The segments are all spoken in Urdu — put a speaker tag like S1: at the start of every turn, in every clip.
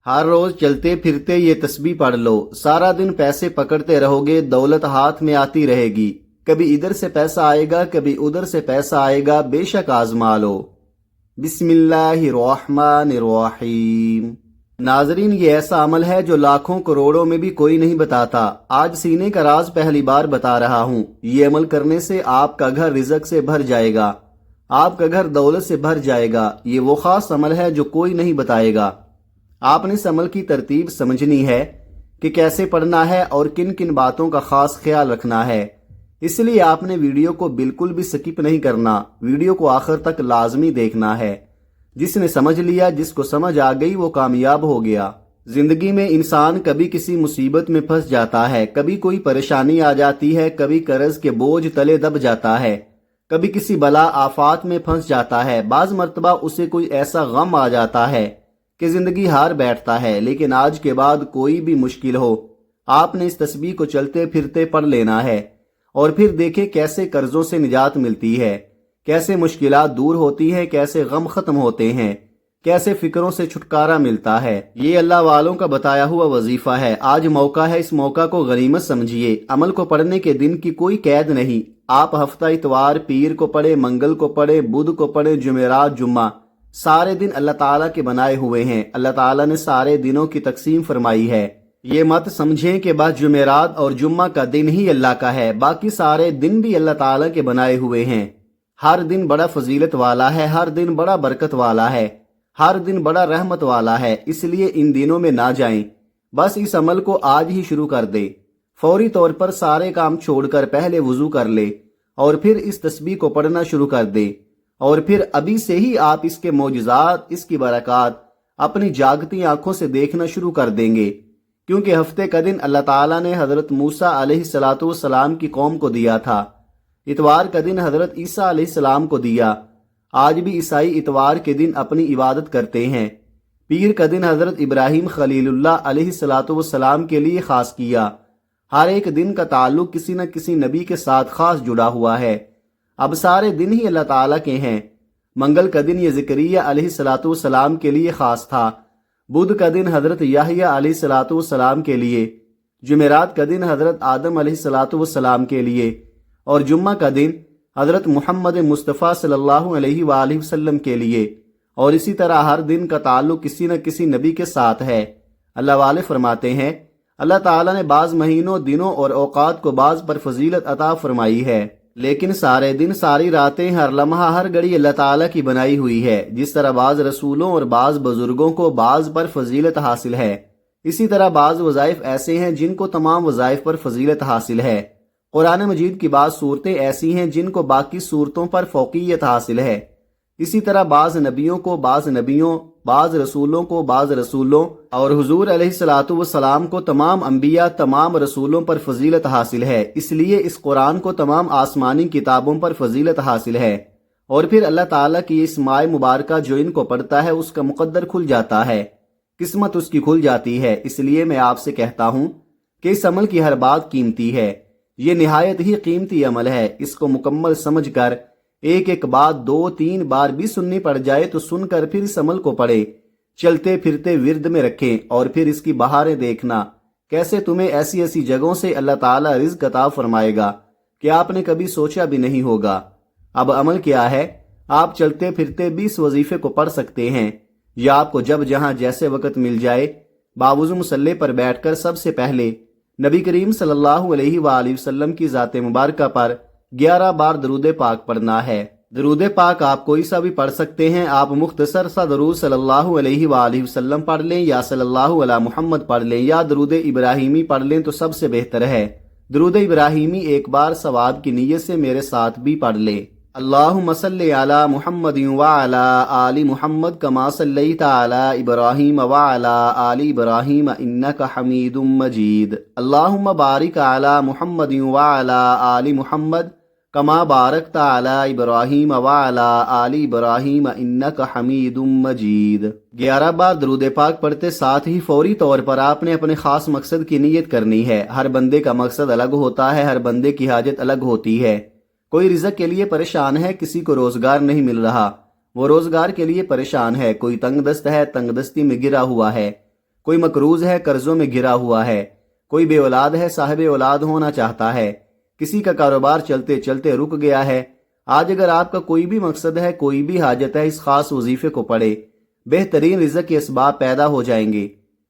S1: ہر روز چلتے پھرتے یہ تسبیح پڑھ لو، سارا دن پیسے پکڑتے رہو گے، دولت ہاتھ میں آتی رہے گی، کبھی ادھر سے پیسہ آئے گا کبھی ادھر سے پیسہ آئے گا، بے شک آزما لو۔ بسم اللہ الرحمن الرحیم۔ ناظرین، یہ ایسا عمل ہے جو لاکھوں کروڑوں میں بھی کوئی نہیں بتاتا۔ آج سینے کا راز پہلی بار بتا رہا ہوں۔ یہ عمل کرنے سے آپ کا گھر رزق سے بھر جائے گا، آپ کا گھر دولت سے بھر جائے گا۔ یہ وہ خاص عمل ہے جو کوئی نہیں بتائے گا۔ آپ نے اس عمل کی ترتیب سمجھنی ہے کہ کیسے پڑھنا ہے اور کن کن باتوں کا خاص خیال رکھنا ہے، اس لیے آپ نے ویڈیو کو بالکل بھی سکپ نہیں کرنا، ویڈیو کو آخر تک لازمی دیکھنا ہے۔ جس نے سمجھ لیا، جس کو سمجھ آ گئی، وہ کامیاب ہو گیا۔ زندگی میں انسان کبھی کسی مصیبت میں پھنس جاتا ہے، کبھی کوئی پریشانی آ جاتی ہے، کبھی قرض کے بوجھ تلے دب جاتا ہے، کبھی کسی بلا آفات میں پھنس جاتا ہے، بعض مرتبہ اسے کوئی ایسا غم آ جاتا ہے کہ زندگی ہار بیٹھتا ہے۔ لیکن آج کے بعد کوئی بھی مشکل ہو، آپ نے اس تسبیح کو چلتے پھرتے پڑھ لینا ہے، اور پھر دیکھیں کیسے قرضوں سے نجات ملتی ہے، کیسے مشکلات دور ہوتی ہیں، کیسے غم ختم ہوتے ہیں، کیسے فکروں سے چھٹکارا ملتا ہے۔ یہ اللہ والوں کا بتایا ہوا وظیفہ ہے۔ آج موقع ہے، اس موقع کو غنیمت سمجھیے۔ عمل کو پڑھنے کے دن کی کوئی قید نہیں، آپ ہفتہ اتوار پیر کو پڑھے، منگل کو پڑھے، بدھ کو پڑھے، جمعرات جمعہ، سارے دن اللہ تعالیٰ کے بنائے ہوئے ہیں۔ اللہ تعالیٰ نے سارے دنوں کی تقسیم فرمائی ہے۔ یہ مت سمجھیں کہ بس جمعرات اور جمعہ کا دن ہی اللہ کا ہے، باقی سارے دن بھی اللہ تعالیٰ کے بنائے ہوئے ہیں۔ ہر دن بڑا فضیلت والا ہے، ہر دن بڑا برکت والا ہے، ہر دن بڑا رحمت والا ہے، اس لیے ان دنوں میں نہ جائیں، بس اس عمل کو آج ہی شروع کر دے۔ فوری طور پر سارے کام چھوڑ کر پہلے وضو کر لے اور پھر اس تسبیح کو پڑھنا شروع کر دے، اور پھر ابھی سے ہی آپ اس کے معجزات، اس کی برکات اپنی جاگتی آنکھوں سے دیکھنا شروع کر دیں گے، کیونکہ ہفتے کا دن اللہ تعالیٰ نے حضرت موسیٰ علیہ السلام کی قوم کو دیا تھا، اتوار کا دن حضرت عیسیٰ علیہ السلام کو دیا۔ آج بھی عیسائی اتوار کے دن اپنی عبادت کرتے ہیں۔ پیر کا دن حضرت ابراہیم خلیل اللہ علیہ السلام کے لیے خاص کیا۔ ہر ایک دن کا تعلق کسی نہ کسی نبی کے ساتھ خاص جڑا ہوا ہے۔ اب سارے دن ہی اللہ تعالیٰ کے ہیں۔ منگل کا دن یہ زکریا علیہ السلام کے لیے خاص تھا۔ بدھ کا دن حضرت یحییٰ علیہ السلام کے لیے، جمعرات کا دن حضرت آدم علیہ السلام کے لیے، اور جمعہ کا دن حضرت محمد مصطفیٰ صلی اللہ علیہ وآلہ وسلم کے لیے، اور اسی طرح ہر دن کا تعلق کسی نہ کسی نبی کے ساتھ ہے۔ اللہ والے فرماتے ہیں، اللہ تعالیٰ نے بعض مہینوں، دنوں اور اوقات کو بعض پر فضیلت عطا فرمائی ہے، لیکن سارے دن، ساری راتیں، ہر لمحہ، ہر گھڑی اللہ تعالیٰ کی بنائی ہوئی ہے۔ جس طرح بعض رسولوں اور بعض بزرگوں کو بعض پر فضیلت حاصل ہے، اسی طرح بعض وظائف ایسے ہیں جن کو تمام وظائف پر فضیلت حاصل ہے۔ قرآن مجید کی بعض صورتیں ایسی ہیں جن کو باقی صورتوں پر فوقیت حاصل ہے، اسی طرح بعض نبیوں کو بعض نبیوں، بعض رسولوں کو بعض رسولوں، اور حضور علیہ السلام کو تمام انبیاء، تمام رسولوں پر فضیلت حاصل ہے۔ اس لیے اس قرآن کو تمام آسمانی کتابوں پر فضیلت حاصل ہے، اور پھر اللہ تعالیٰ کی اس ماہ مبارکہ جو ان کو پڑھتا ہے اس کا مقدر کھل جاتا ہے، قسمت اس کی کھل جاتی ہے۔ اس لیے میں آپ سے کہتا ہوں کہ اس عمل کی ہر بات قیمتی ہے، یہ نہایت ہی قیمتی عمل ہے۔ اس کو مکمل سمجھ کر ایک ایک بات 2-3 بار بھی سننی پڑ جائے تو سن کر پھر اس عمل کو پڑھے، چلتے پھرتے ورد میں رکھیں، اور پھر اس کی بہاریں دیکھنا، کیسے تمہیں ایسی ایسی جگہوں سے اللہ تعالیٰ رزق عطا فرمائے گا کہ آپ نے کبھی سوچا بھی نہیں ہوگا۔ اب عمل کیا ہے؟ آپ چلتے پھرتے بھی اس وظیفے کو پڑھ سکتے ہیں، یا آپ کو جب جہاں جیسے وقت مل جائے باوضو مصلی پر بیٹھ کر سب سے پہلے نبی کریم صلی اللہ علیہ وآلہ وسلم کی ذات مبارکہ پر 11 بار درود پاک پڑھنا ہے۔ درود پاک آپ کوئی سا بھی پڑھ سکتے ہیں۔ آپ مختصر سا درود صلی اللہ علیہ وآلہ وسلم پڑھ لیں، یا صلی اللہ علی محمد پڑھ لیں، یا درود ابراہیمی پڑھ لیں تو سب سے بہتر ہے۔ درود ابراہیمی ایک بار ثواب کی نیت سے میرے ساتھ بھی پڑھ لیں۔ اللہم صلی علی محمد وعلی آل محمد کما صلیت علی ابراہیم وعلی آل ابراہیم انک حمید مجید۔ اللہم بارک علی محمد وعلی آل محمد کما بارکت علی ابراہیم وعلی آل ابراہیم انک حمید مجید۔ 11 بار درود پاک پڑھتے ساتھ ہی فوری طور پر آپ نے اپنے خاص مقصد کی نیت کرنی ہے۔ ہر بندے کا مقصد الگ ہوتا ہے، ہر بندے کی حاجت الگ ہوتی ہے۔ کوئی رزق کے لیے پریشان ہے، کسی کو روزگار نہیں مل رہا، وہ روزگار کے لیے پریشان ہے۔ کوئی تنگ دست ہے، تنگ دستی میں گرا ہوا ہے۔ کوئی مقروض ہے، قرضوں میں گھرا ہوا ہے، کوئی بے اولاد ہے، صاحب اولاد ہونا چاہتا ہے، کسی کا کاروبار چلتے چلتے رک گیا ہے۔ آج اگر آپ کا کوئی بھی مقصد ہے، کوئی بھی حاجت ہے، اس خاص وظیفے کو پڑھے، بہترین رزق کے اسباب پیدا ہو جائیں گے۔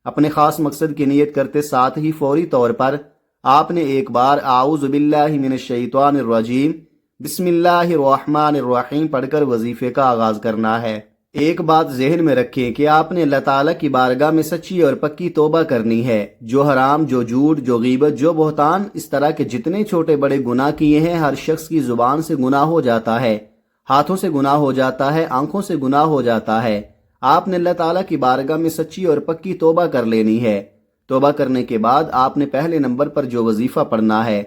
S1: اپنے خاص مقصد کی نیت کرتے ساتھ ہی فوری طور پر آپ نے ایک بار اعوذ باللہ من الشیطان الرجیم بسم اللہ الرحمن الرحیم پڑھ کر وظیفے کا آغاز کرنا ہے۔ ایک بات ذہن میں رکھیں کہ آپ نے اللہ تعالیٰ کی بارگاہ میں سچی اور پکی توبہ کرنی ہے۔ جو حرام، جو جھوٹ، جو غیبت، جو بہتان، اس طرح کے جتنے چھوٹے بڑے گناہ کیے ہیں، ہر شخص کی زبان سے گناہ ہو جاتا ہے، ہاتھوں سے گناہ ہو جاتا ہے، آنکھوں سے گناہ ہو جاتا ہے۔ آپ نے اللہ تعالیٰ کی بارگاہ میں سچی اور پکی توبہ کر لینی ہے۔ توبہ کرنے کے بعد آپ نے پہلے نمبر پر جو وظیفہ پڑھنا ہے،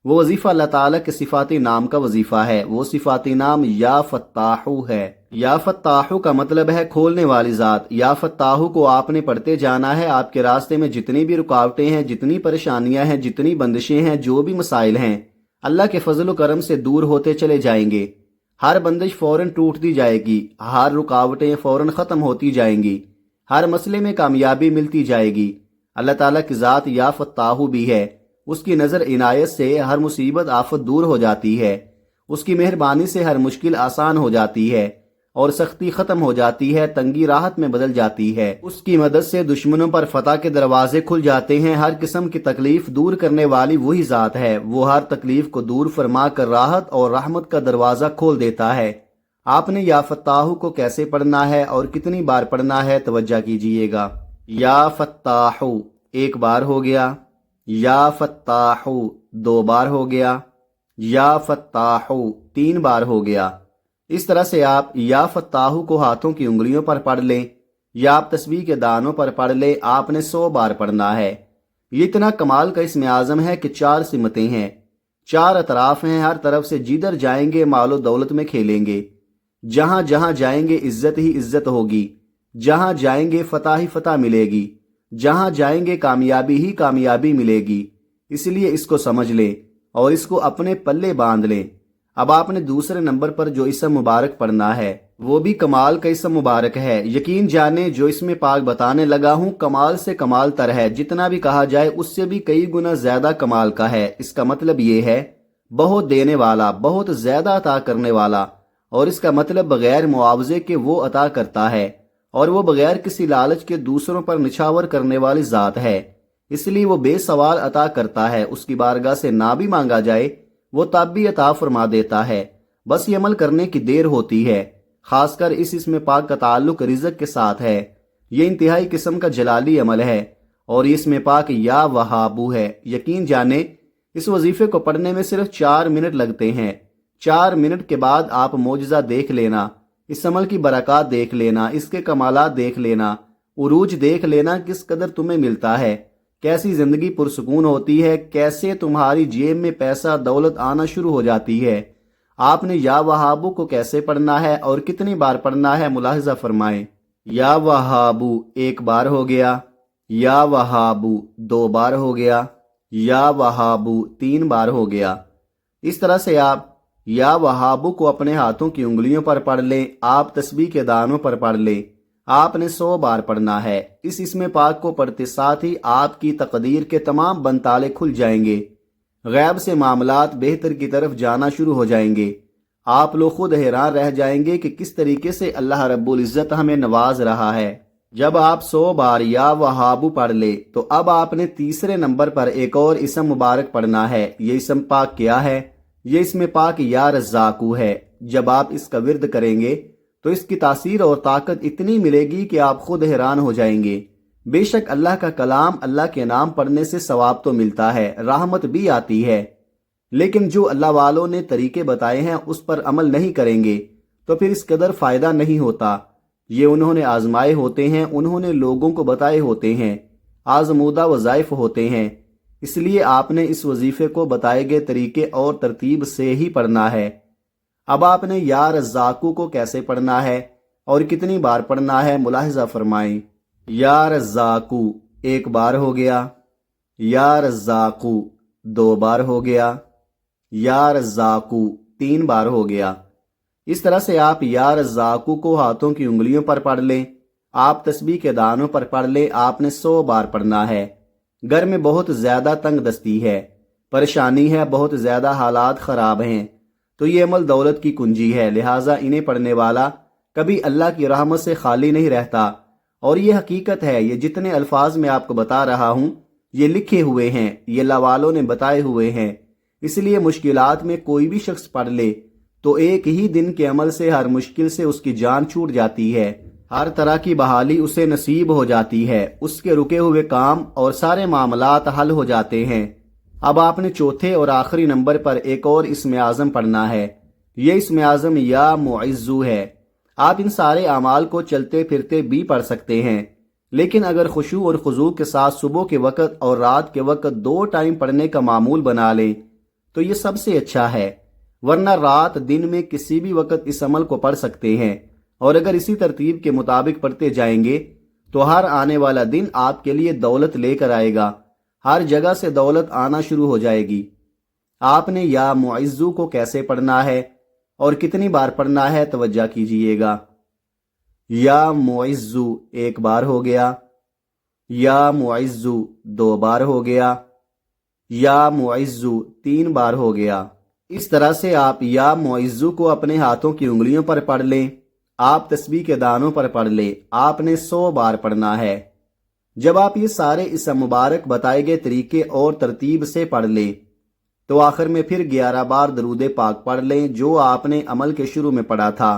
S1: وہ وظیفہ اللہ تعالیٰ کے صفاتی نام کا وظیفہ ہے۔ وہ صفاتی نام یا فتاحو ہے۔ یا فتاحو کا مطلب ہے کھولنے والی ذات۔ یا فتاحو کو آپ نے پڑھتے جانا ہے۔ آپ کے راستے میں جتنی بھی رکاوٹیں ہیں، جتنی پریشانیاں ہیں، جتنی بندشیں ہیں، جو بھی مسائل ہیں، اللہ کے فضل و کرم سے دور ہوتے چلے جائیں گے۔ ہر بندش فوراً ٹوٹتی جائے گی، ہر رکاوٹیں فوراً ختم ہوتی جائیں گی، ہر مسئلے میں کامیابی ملتی جائے گی۔ اللہ تعالیٰ کی ذات یا فتاحو بھی ہے۔ اس کی نظر عنایت سے ہر مصیبت آفت دور ہو جاتی ہے۔ اس کی مہربانی سے ہر مشکل آسان ہو جاتی ہے اور سختی ختم ہو جاتی ہے، تنگی راحت میں بدل جاتی ہے۔ اس کی مدد سے دشمنوں پر فتح کے دروازے کھل جاتے ہیں۔ ہر قسم کی تکلیف دور کرنے والی وہی ذات ہے۔ وہ ہر تکلیف کو دور فرما کر راحت اور رحمت کا دروازہ کھول دیتا ہے۔ آپ نے یا فتاحو کو کیسے پڑھنا ہے اور کتنی بار پڑھنا ہے، توجہ کیجئے گا۔ یا فتاحو ایک بار ہو گیا، یا فتاحو دو بار ہو گیا، یا فتاحو تین بار ہو گیا۔ اس طرح سے آپ یا فتاحو کو ہاتھوں کی انگلیوں پر پڑھ لیں یا آپ تسبیح کے دانوں پر پڑھ لیں۔ آپ نے 100 بار پڑھنا ہے۔ یہ اتنا کمال کا اسم اعظم ہے کہ 4 سمتیں ہیں، 4 اطراف ہیں، ہر طرف سے جدھر جائیں گے مال و دولت میں کھیلیں گے، جہاں جہاں جائیں گے عزت ہی عزت ہوگی، جہاں جائیں گے فتح ہی فتح ملے گی، جہاں جائیں گے کامیابی ہی کامیابی ملے گی۔ اس لیے اس کو سمجھ لیں اور اس کو اپنے پلے باندھ لیں۔ اب آپ نے دوسرے نمبر پر جو اسم مبارک پڑھنا ہے، وہ بھی کمال کا اسم مبارک ہے۔ یقین جانے جو اسم پاک بتانے لگا ہوں کمال سے کمال تر ہے، جتنا بھی کہا جائے اس سے بھی کئی گنا زیادہ کمال کا ہے۔ اس کا مطلب یہ ہے بہت دینے والا، بہت زیادہ عطا کرنے والا، اور اس کا مطلب بغیر معاوضے کے وہ عطا کرتا ہے اور وہ بغیر کسی لالچ کے دوسروں پر نچھاور کرنے والی ذات ہے۔ اس لیے وہ بے سوال عطا کرتا ہے، اس کی بارگاہ سے نہ بھی مانگا جائے وہ تب بھی عطا فرما دیتا ہے، بس یہ عمل کرنے کی دیر ہوتی ہے۔ خاص کر اس اسم پاک کا تعلق رزق کے ساتھ ہے۔ یہ انتہائی قسم کا جلالی عمل ہے اور یہ اسم پاک یا وہابو ہے۔ یقین جانے اس وظیفے کو پڑھنے میں صرف 4 منٹ لگتے ہیں۔ 4 منٹ کے بعد آپ معجزہ دیکھ لینا، اس عمل کی برکات دیکھ لینا، اس کے کمالات دیکھ لینا، عروج دیکھ لینا کس قدر تمہیں ملتا ہے، کیسی زندگی پرسکون ہوتی ہے، کیسے تمہاری جیب میں پیسہ دولت آنا شروع ہو جاتی ہے۔ آپ نے یا وہابو کو کیسے پڑھنا ہے اور کتنی بار پڑھنا ہے، ملاحظہ فرمائیں۔ یا وہابو ایک بار ہو گیا، یا وہابو 2 بار ہو گیا، یا وہابو 3 بار ہو گیا۔ اس طرح سے آپ یا وہابو کو اپنے ہاتھوں کی انگلیوں پر پڑھ لیں، آپ تسبیح کے دانوں پر پڑھ لیں۔ آپ نے 100 بار پڑھنا ہے۔ اس اسم پاک کو پڑھتے ساتھ ہی آپ کی تقدیر کے تمام بند تالے کھل جائیں گے، غیب سے معاملات بہتر کی طرف جانا شروع ہو جائیں گے۔ آپ لوگ خود حیران رہ جائیں گے کہ کس طریقے سے اللہ رب العزت ہمیں نواز رہا ہے۔ جب آپ 100 بار یا وہابو پڑھ لے تو اب آپ نے تیسرے نمبر پر ایک اور اسم مبارک پڑھنا ہے۔ یہ اسم پاک کیا ہے؟ یہ اسم پاک یا رزاقو ہے۔ جب آپ اس کا ورد کریں گے تو اس کی تاثیر اور طاقت اتنی ملے گی کہ آپ خود حیران ہو جائیں گے۔ بے شک اللہ کا کلام، اللہ کے نام پڑھنے سے ثواب تو ملتا ہے، رحمت بھی آتی ہے، لیکن جو اللہ والوں نے طریقے بتائے ہیں اس پر عمل نہیں کریں گے تو پھر اس قدر فائدہ نہیں ہوتا۔ یہ انہوں نے آزمائے ہوتے ہیں، انہوں نے لوگوں کو بتائے ہوتے ہیں، آزمودہ وظائف ہوتے ہیں۔ اس لیے آپ نے اس وظیفے کو بتائے گئے طریقے اور ترتیب سے ہی پڑھنا ہے۔ اب آپ نے یا رزاقو کو کیسے پڑھنا ہے اور کتنی بار پڑھنا ہے، ملاحظہ فرمائیں۔ یا رزاقو ایک بار ہو گیا، یا رزاقو 2 بار ہو گیا، یا رزاقو 3 بار ہو گیا۔ اس طرح سے آپ یا رزاقو کو ہاتھوں کی انگلیوں پر پڑھ لیں، آپ تسبیح کے دانوں پر پڑھ لیں، آپ نے 100 بار پڑھنا ہے۔ گھر میں بہت زیادہ تنگ دستی ہے، پریشانی ہے، بہت زیادہ حالات خراب ہیں، تو یہ عمل دولت کی کنجی ہے، لہٰذا انہیں پڑھنے والا کبھی اللہ کی رحمت سے خالی نہیں رہتا۔ اور یہ حقیقت ہے، یہ جتنے الفاظ میں آپ کو بتا رہا ہوں یہ لکھے ہوئے ہیں، یہ اللہ والوں نے بتائے ہوئے ہیں۔ اس لیے مشکلات میں کوئی بھی شخص پڑھ لے تو ایک ہی دن کے عمل سے ہر مشکل سے اس کی جان چھوٹ جاتی ہے، ہر طرح کی بحالی اسے نصیب ہو جاتی ہے، اس کے رکے ہوئے کام اور سارے معاملات حل ہو جاتے ہیں۔ اب آپ نے چوتھے اور آخری نمبر پر ایک اور اسم اعظم پڑھنا ہے، یہ اسم اعظم یا معزو ہے۔ آپ ان سارے اعمال کو چلتے پھرتے بھی پڑھ سکتے ہیں، لیکن اگر خشوع اور خضوع کے ساتھ صبح کے وقت اور رات کے وقت 2 ٹائم پڑھنے کا معمول بنا لیں تو یہ سب سے اچھا ہے، ورنہ رات دن میں کسی بھی وقت اس عمل کو پڑھ سکتے ہیں، اور اگر اسی ترتیب کے مطابق پڑھتے جائیں گے تو ہر آنے والا دن آپ کے لیے دولت لے کر آئے گا، ہر جگہ سے دولت آنا شروع ہو جائے گی۔ آپ نے یا معزو کو کیسے پڑھنا ہے اور کتنی بار پڑھنا ہے توجہ کیجئے گا۔ یا معزو 1 بار ہو گیا، یا معزو 2 بار ہو گیا، یا معزو 3 بار ہو گیا۔ اس طرح سے آپ یا معزو کو اپنے ہاتھوں کی انگلیوں پر پڑھ لیں، آپ تسبیح کے دانوں پر پڑھ لیں، آپ نے 100 بار پڑھنا ہے۔ جب آپ یہ سارے اس مبارک بتائے گئے طریقے اور ترتیب سے پڑھ لیں تو آخر میں پھر 11 بار درود پاک پڑھ لیں جو آپ نے عمل کے شروع میں پڑھا تھا۔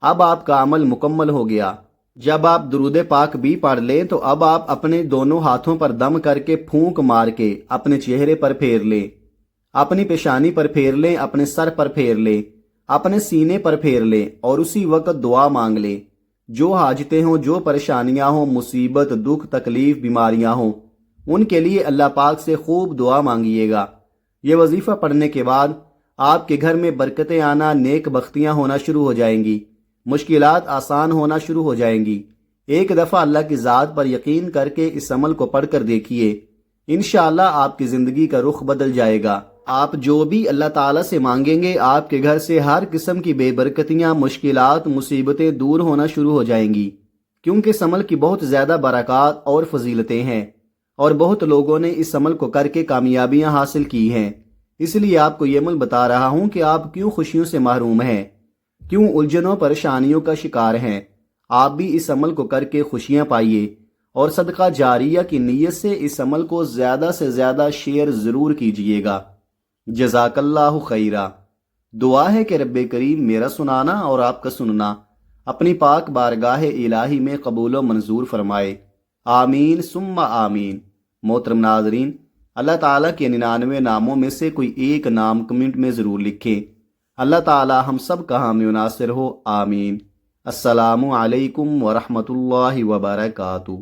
S1: اب آپ کا عمل مکمل ہو گیا۔ جب آپ درود پاک بھی پڑھ لیں تو اب آپ اپنے دونوں ہاتھوں پر دم کر کے پھونک مار کے اپنے چہرے پر پھیر لیں، اپنی پیشانی پر پھیر لیں، اپنے سر پر پھیر لیں، اپنے سینے پر پھیر لیں اور اسی وقت دعا مانگ لیں۔ جو حاجتیں ہوں، جو پریشانیاں ہوں، مصیبت، دکھ، تکلیف، بیماریاں ہوں، ان کے لیے اللہ پاک سے خوب دعا مانگیے گا۔ یہ وظیفہ پڑھنے کے بعد آپ کے گھر میں برکتیں آنا، نیک بختیاں ہونا شروع ہو جائیں گی، مشکلات آسان ہونا شروع ہو جائیں گی۔ ایک دفعہ اللہ کی ذات پر یقین کر کے اس عمل کو پڑھ کر دیکھیے، انشاءاللہ آپ کی زندگی کا رخ بدل جائے گا۔ آپ جو بھی اللہ تعالیٰ سے مانگیں گے آپ کے گھر سے ہر قسم کی بے برکتیاں، مشکلات، مصیبتیں دور ہونا شروع ہو جائیں گی، کیونکہ اس عمل کی بہت زیادہ برکات اور فضیلتیں ہیں اور بہت لوگوں نے اس عمل کو کر کے کامیابیاں حاصل کی ہیں۔ اس لیے آپ کو یہ عمل بتا رہا ہوں کہ آپ کیوں خوشیوں سے محروم ہیں، کیوں الجھنوں پریشانیوں کا شکار ہیں۔ آپ بھی اس عمل کو کر کے خوشیاں پائیے اور صدقہ جاریہ کی نیت سے اس عمل کو زیادہ سے زیادہ شیئر ضرور کیجیے گا۔ جزاک اللہ خیرہ۔ دعا ہے کہ رب کریم میرا سنانا اور آپ کا سننا اپنی پاک بارگاہ الہی میں قبول و منظور فرمائے، آمین ثم آمین۔ محترم ناظرین، اللہ تعالیٰ کے 99 ناموں میں سے کوئی ایک نام کمنٹ میں ضرور لکھیں۔ اللہ تعالیٰ ہم سب کا حامی و ناصر ہو، آمین۔ السلام علیکم ورحمۃ اللہ وبرکاتہ۔